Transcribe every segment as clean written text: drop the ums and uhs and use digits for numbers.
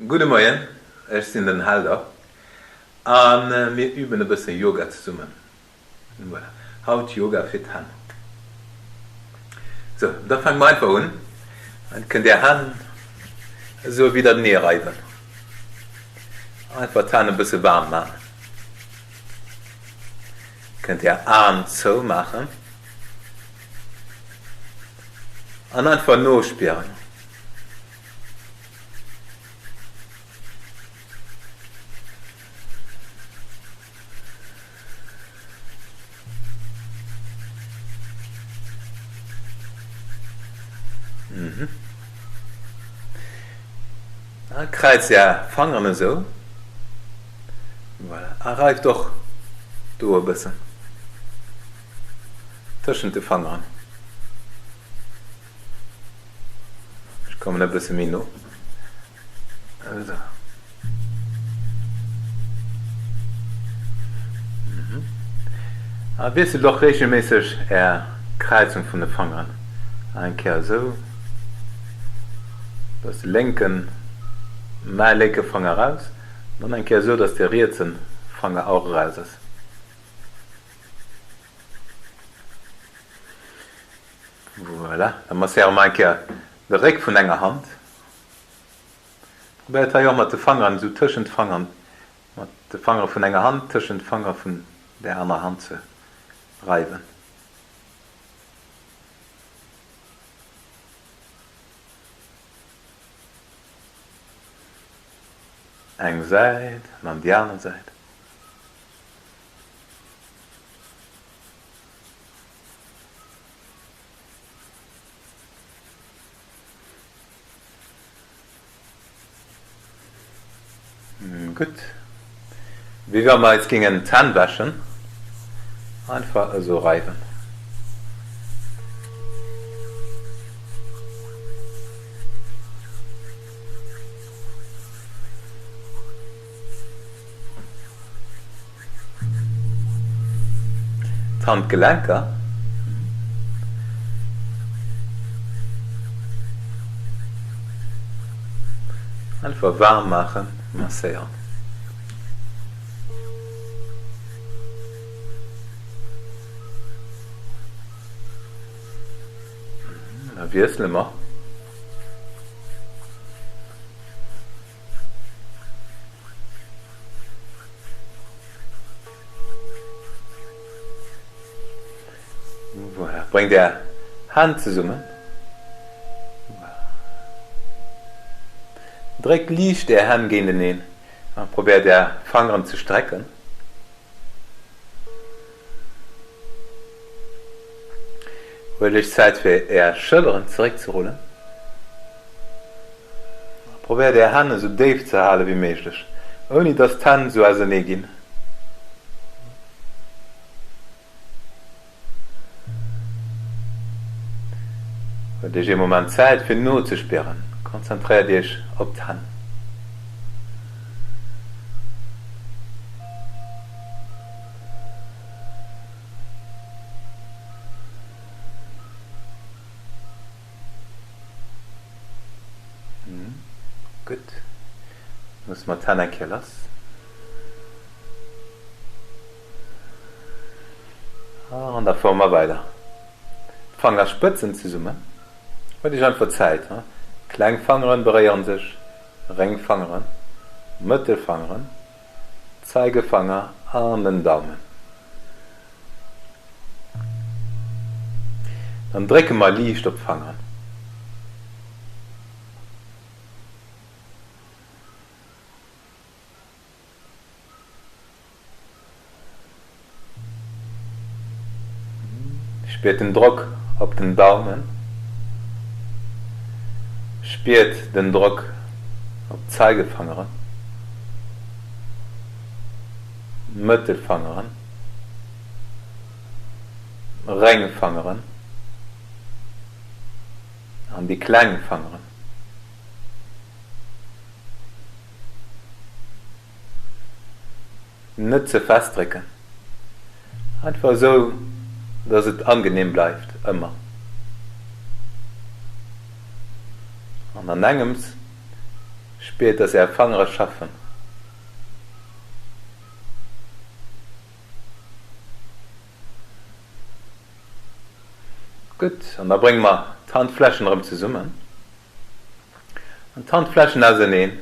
Guten Morgen, ich bin den Halder. Und wir üben ein bisschen Yoga zusammen. Voilà. Haut Yoga fit Hand. So, da fangen wir einfach an. Dann könnt ihr Hand so wieder näher reiben. Einfach die Hand ein bisschen warm machen. Könnt ihr Arm so machen. Und einfach nur spüren. Dann kreizt ihr Fangern so. Voilà. Erreicht doch du ein bisschen. Zwischen den Fangern. Ich komme ein bisschen mehr noch. Also. Aber wirst du doch regelmäßig Kreuzung von den Fangern. Ein Kehr so. Das lenken mein linke Fanger raus. Und ein Kehr so, dass der rechten Fanger auch raus ist. Voilà. Dann muss ich auch mal ein Kehr direkt von einer Hand. Probiert ja auch mit den Fangern, so zwischen den Fangern. Mit den Fangern von einer Hand, zwischen den Fangern von der anderen Hand zu reiben. Eine Seite, dann die andere Seite. Gut. Wie wir mal jetzt gegen Zahn waschen, einfach so reiben. Handgelenke. Einfach warm machen, massieren. Wie ist es immer? Voilà. Bring der Hand zusammen. Direkt liegt der Hand gegen den Nähen. Dann probiert der Fanger zu strecken. Weil ich Zeit für eher Schultern zurückzurollen. Probiert der Hand so tief zu halten wie möglich. Ohne dass die Hand so also nicht gehen. Und ich im Moment Zeit für nur zu spüren. Konzentriere dich auf die Hand. Gut. Muss man die Hand lassen. Und da fahren wir weiter. Fanger Spitzen zusammen. Und ich einfach Zeit. Ne? Kleinfangeren berühren sich, Ringfangeren, Mittelfangeren, Zeigefanger an den Daumen. Dann drücken wir leicht auf Fangern. Spürt den Druck auf den Daumen. Spürt den Druck auf Zeigefangeren, Mittelfangeren, Ringfangeren und die Kleinfangeren. Nicht zu festdrücken. Einfach so, dass es angenehm bleibt, immer. Und dann engem spät das Erfangere schaffen. Gut, und da bringen wir die Handflächen rum zusammen. Und die Handflächen also nehmen.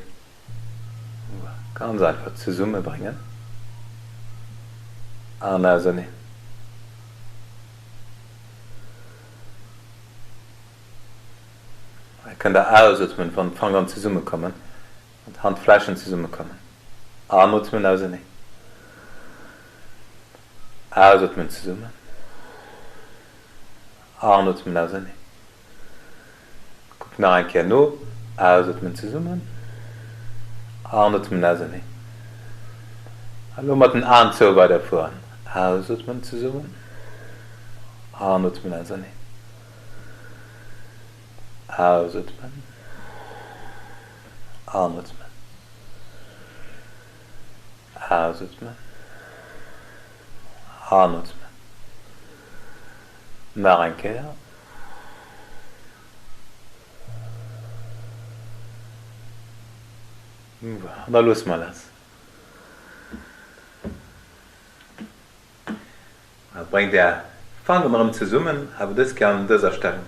Ganz einfach zusammenbringen. Und also nehmen. Ich kann da ausatmen, von Fang an zusammenkommen. Und Handflächen zusammenkommen. Atmen also nehmen. Ausatmen zusammen. Atmen also nehmen. Guck nach ein Kehr noch. Ausatmen zusammen. Atmen also nehmen. Hallo mit den Arm so weiter vorn. Ausatmen zusammen. Atmen also nehmen. Ausatmen. Atmen. Ausatmen. Atmen. Noch ein Kehr. Und dann los mal das. Da bringt der Fangen wir zusammen, aber das kann an dieser Stelle.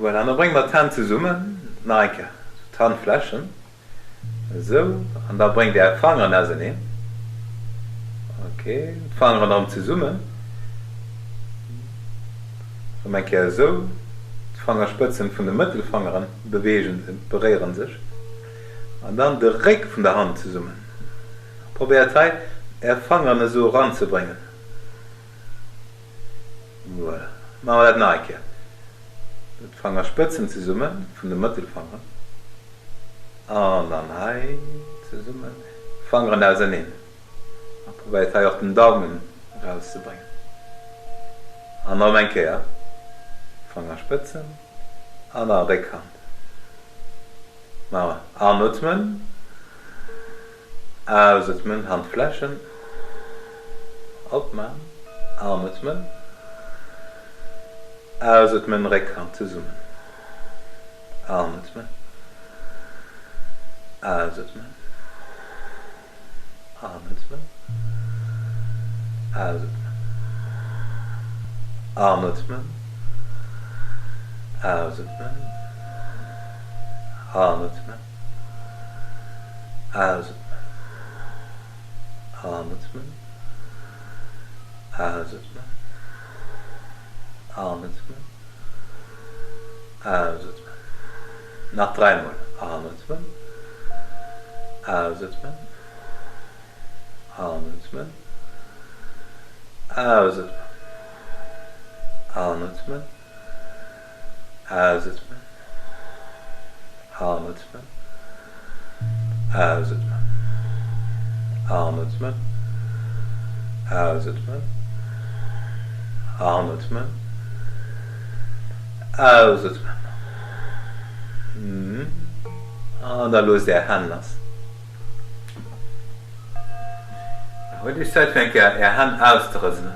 Voilà, dann bringen wir die Hand zusammen, nein, die Handflächen. So, und dann bringt der Fanger also nehmen. Okay, fangen wir dann zusammen. Und man kann so, die Fangerspitzen von den Mittelfangern berühren sich. Und dann direkt von der Hand zusammen. Probiert der Fanger so ranzubringen. Voilà, machen wir das nachher. Die Fangerspitzen zusammen von den Mittelfangern. Und dann zusammen. Fangen also nehmen. Probiert auch den Daumen rauszubringen. Und noch ein Kehr. Fangerspitzen. Und dann Rückhand. Machen wir. Atmen. Ausatmen, Handflächen. Atmen. Atmen. Ausatmen, Rückhand zusammen. Atmen. Ausatmen. Atmen. Ausatmen. Atmen. Ausatmen. Atmen. Ausatmen. Atmen. Ausatmen. Atmen. Ausatmen. Noch dreimal. Atmen. Ausatmen. Atmen. Ausatmen. Atmen. Ausatmen. Atmen. Ausatmen. Atmen. Ausatmen. Atmen. Ausatmen. Und dann los der Hand los. Und ich Zeit fängt er Hand auszurissen.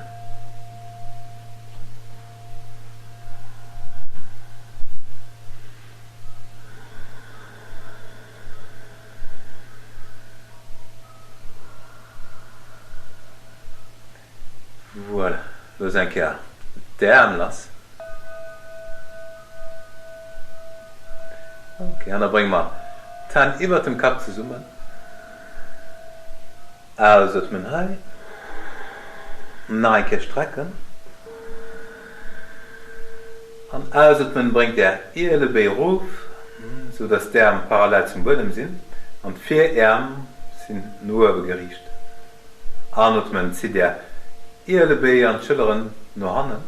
Voilà, los ein Kerl. Der Arm los. Okay, und dann bringen wir die Hand über dem Kopf zusammen. Ausatmen rein. Nein, strecken. Und ausatmen bringt der Ellenbein rauf, sodass der Arm parallel zum Boden sind. Und 4 Arme sind nur gerichtet. Atmen zieht der Ellenbein an Schultern nach hinten.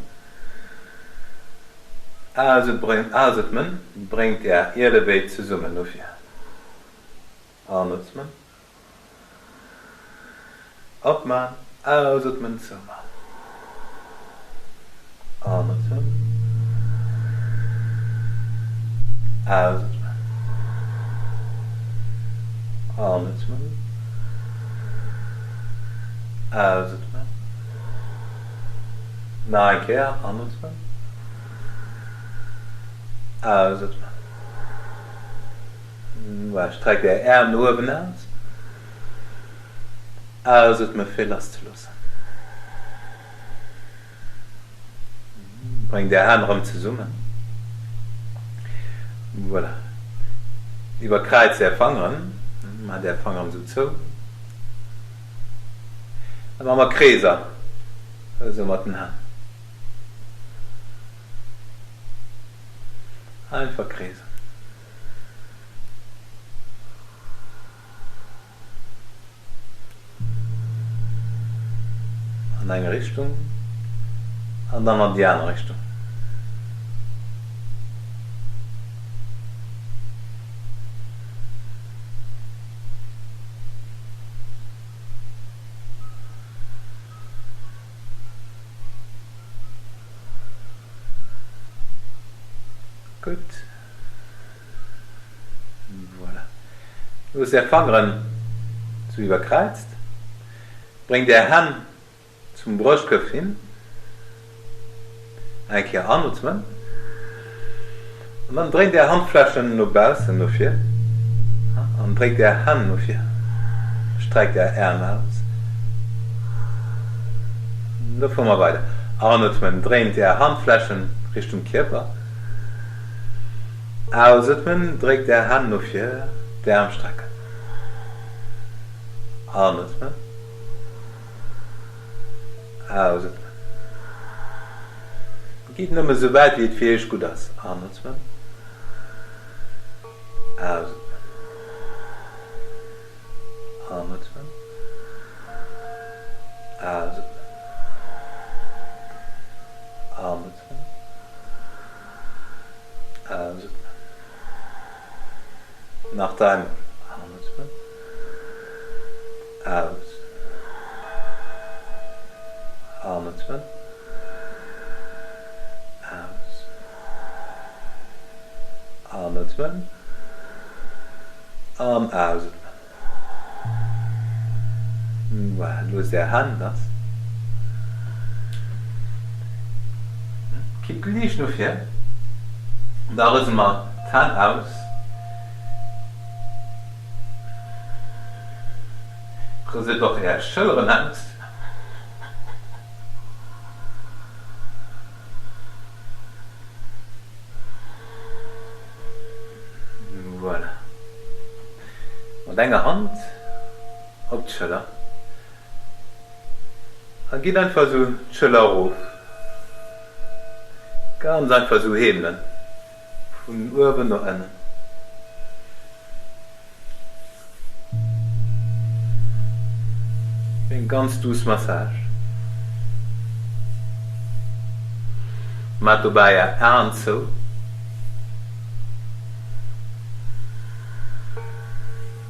Ausatmen bringt der Ellenbein zusammen. Atmen. Atmen, ausatmen zusammen. Atmen. Ausatmen. Atmen. Ausatmen. Noch ein Kehr, atmen. Ausatmen. Streck der Arm oben aus. Ausatmen, viel loszulassen. Bring der Arm zusammen. Voilà. Über Kreuz der Fangern. Mal der Fanger so zu. Dann machen wir Kräser. Also mit den Händen. Einfach Kräser. In eine Richtung. Und dann in die andere Richtung. Gut. Voilà. Du hast der Fanger so überkreuzt. Bring der Hand zum Brustkopf hin. Ein keer anatmen. Und dann bring der Handflächen nach außen noch hier. Und bring der Hand noch hier. Streck der Arm aus. Da fahren wir weiter. Anatmen, dreht der Handflächen Richtung Körper. Ausatmen, dreht der Hand noch hier, der Arm strecken. Anatmen. Ausatmen. Geht nur mal so weit, wie es fähig gut ist. Anatmen. Ausatmen. Anatmen. Ausatmen. Anatmen. Ausatmen. Nach deinem Anatmen. Aus. Anatmen. Aus. Anatmen. Und ausatmen. Los der Hand das. Gib gleich noch hier. Da rissen wir die Hand aus. Das ist doch eher schöne Angst. Voilà. Und deine Hand auf die Schulter. Dann geht einfach so die Schulter rauf. Ganz einfach so heben. Von oben nach unten. Eine ganz douce Massage. Mach dabei eine Hand so.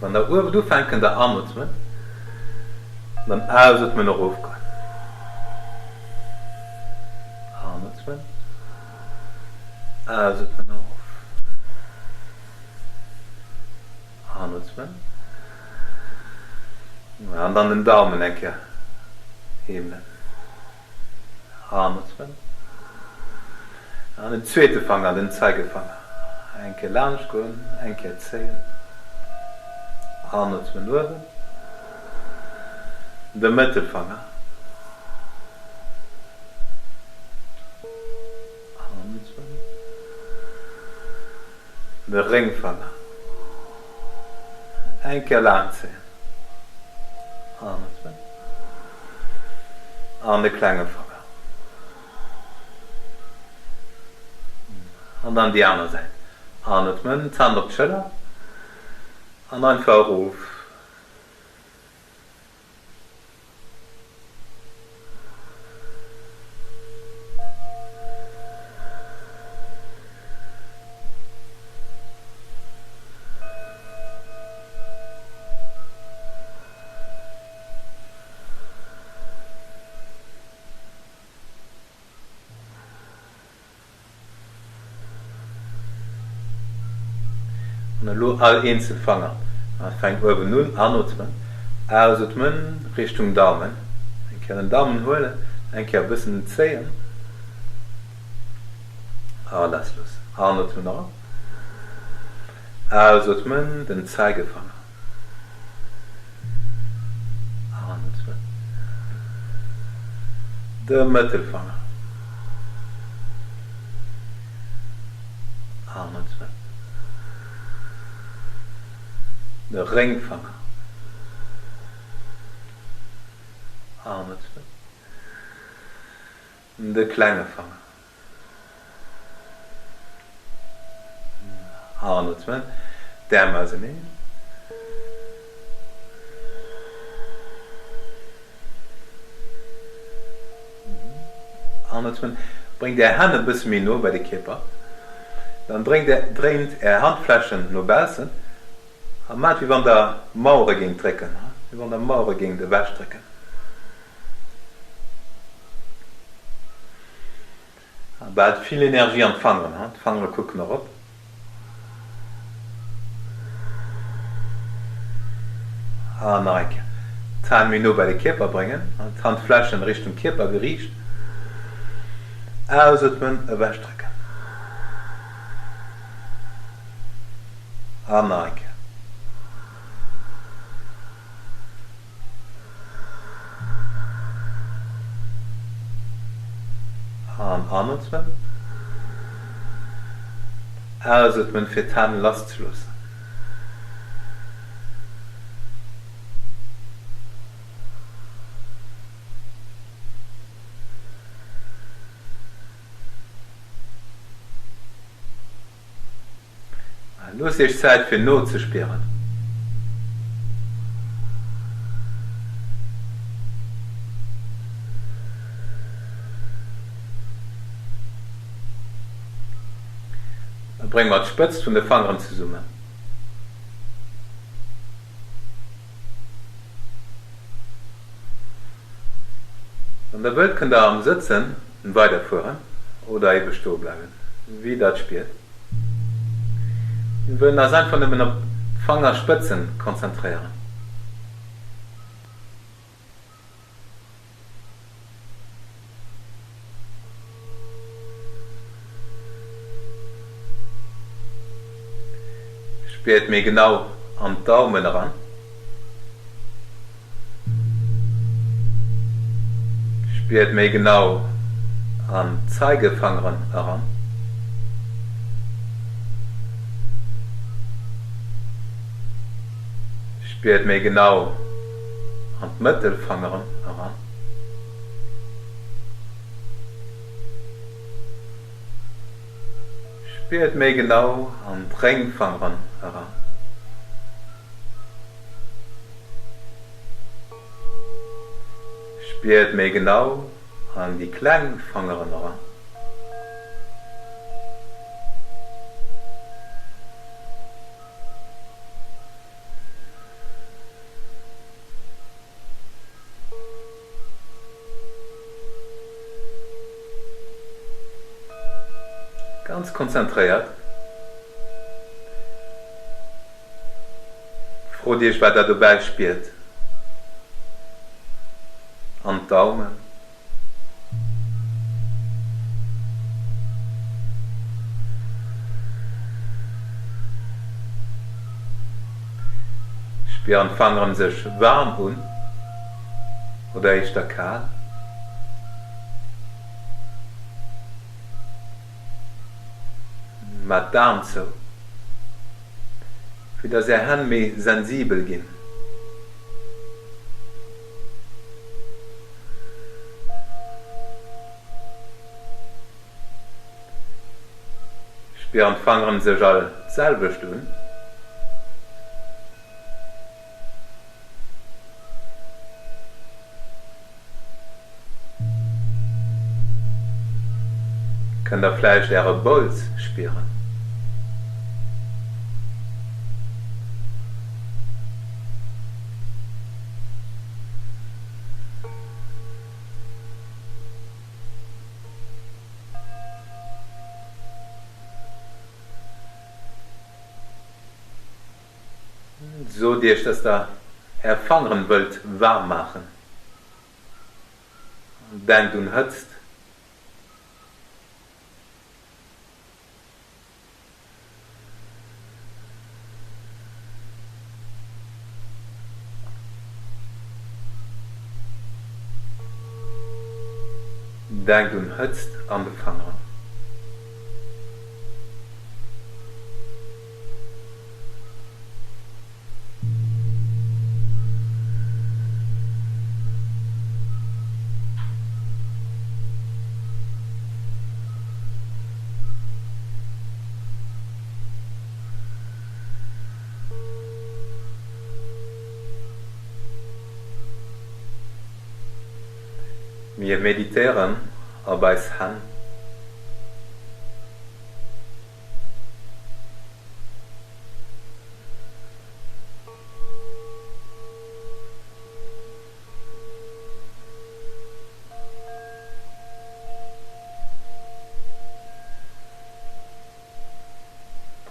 Wenn da oben du fängst an der Anatmen, dann ausatmen nach oben. Anatmen. Ausatmen nach oben. Anatmen. Und dann den Daumen heben. Anatmen. Und den zweiten Finger, den Zeigefinger. Ein keer lang gehen, ein keer ziehen. Anatmen oben. Der Mittelfinger. Anatmen. Der Ringfinger. Ein keer lang ziehen. Anatmen. An de kleine Finger. Und dann die andere Seite. Anatmen, Hand auf die Schulter. Und einfach rauf. Und dann all einzeln fangen. Man fängt oben nun an, ausatmen Richtung Daumen. Ein keer den Daumen holen, ein keer ein bisschen ziehen. Aber lass los. Atmen noch. Ausatmen, den Zeigefinger. Atmen. Der Mittelfinger. Atmen. Der Ringfinger. Atmen. Der kleine Finger. Atmen. Der Masse. Atmen. Bringt der Hand ein bisschen mehr nur bei den Kippe. Dann dreht er Handflächen nur besser. Und macht wie wenn der Mauer ging trekken. Wie wenn der Mauer ging der Wäsche trekken. Er hat viel Energie empfangen. Fangen wir gucken noch ab. Nein. 10 Minuten bei den Kippe bringen. Die Handflächen Richtung Kippe geriecht. Ausatmen, een Wäschtrecken. Anneiken. Anatmen. Ausatmen für die Hände loszulassen. Nun ist Zeit für Not zu spüren. Dann bringen wir die Spitze von den Fingern zusammen. Und der Bild kann da am Sitzen und weiterführen oder eben stehen bleiben, wie das spielt. Wir würden uns einfach nur auf Fingerspitzen konzentrieren. Spielt mir genau am Daumen ran. Spielt mir genau am Zeigefinger ran. Spielt mir genau an die Mittelfinger heran. Spielt mir genau an die Ringfinger heran. Spielt mir genau an die Kleinfinger heran. Ganz konzentriert. Freu dich, was da dabei spielt. An den Daumen. Spüren fangen sich warm an. Oder ist er kalt? Mit Darm so, für dass Hand mehr sensibel gehen. Spüren fangen sich all selber tun. Könnt ihr vielleicht ihre Puls spüren. So dir das da erfangen wollt warm machen. Denkt und hützt. Denk du hëtzt an de Fangeren. Wir meditieren aber es han.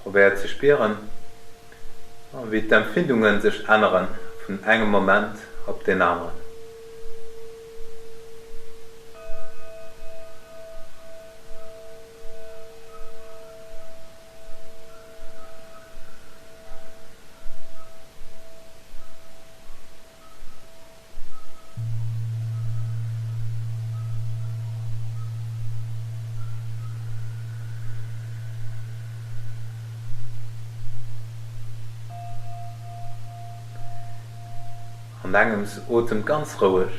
Probiert zu spüren, wie die Empfindungen sich ändern von einem Moment auf den anderen. Und engem Atem ganz ruhig.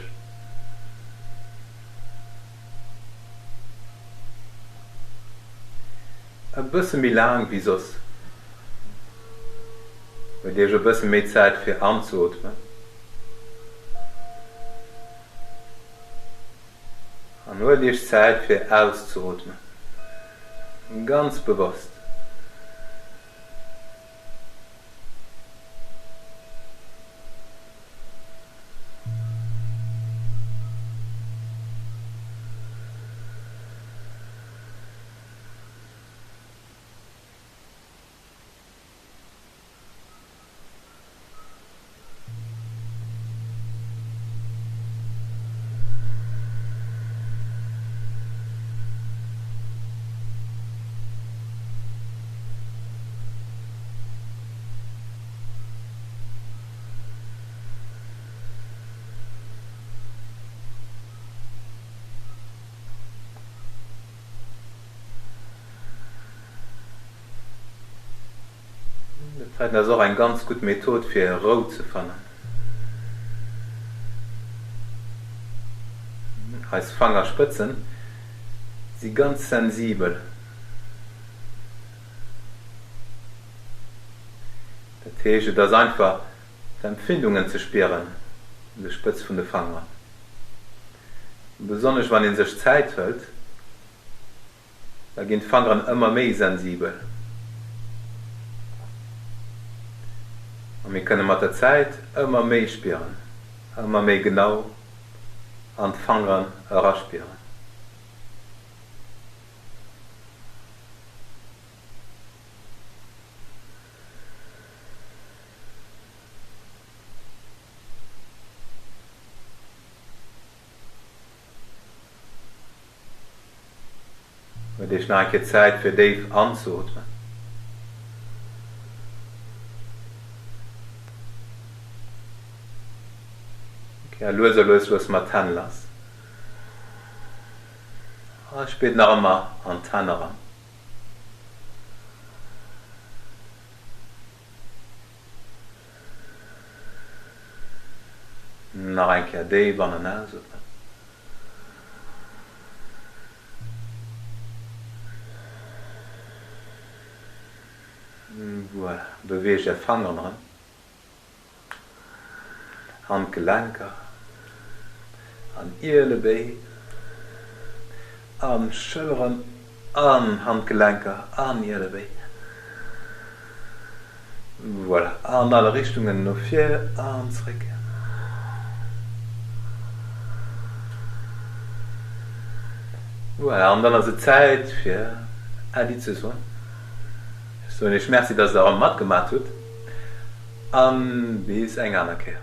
Ein bisschen mehr lang wie sonst. Weil dir ein bisschen mehr Zeit für anzuatmen. Und nur dir Zeit für auszuatmen. Ganz bewusst. Das ist auch eine ganz gute Methode für Ruhe zu finden. Als Fangerspitzen sind ganz sensibel. Das heißt, das einfach die Empfindungen zu spüren, in der Spitze von den Fangern. Besonders wenn man sich Zeit hält, da gehen die Fanger immer mehr sensibel. Und wir können mit der Zeit immer mehr spüren, immer mehr genau an die Fanger heranspüren. Und ich nehme Zeit für dich anzuatmen. Ja, los mal tan lass. Spät noch einmal an Tanne ran. Noch ein Kehr die an der Nase. Voilà, bewege die Finger ran. Handgelenke. An ihre Beine, an Schultern, an Handgelenke, an ihre Beine. Voilà, an alle Richtungen noch 4, an zurück. Voilà, und dann ist es Zeit für Adi zu sagen. So, ich merke, dass er auch matt gemacht hat. Bis ein anderer Kehr.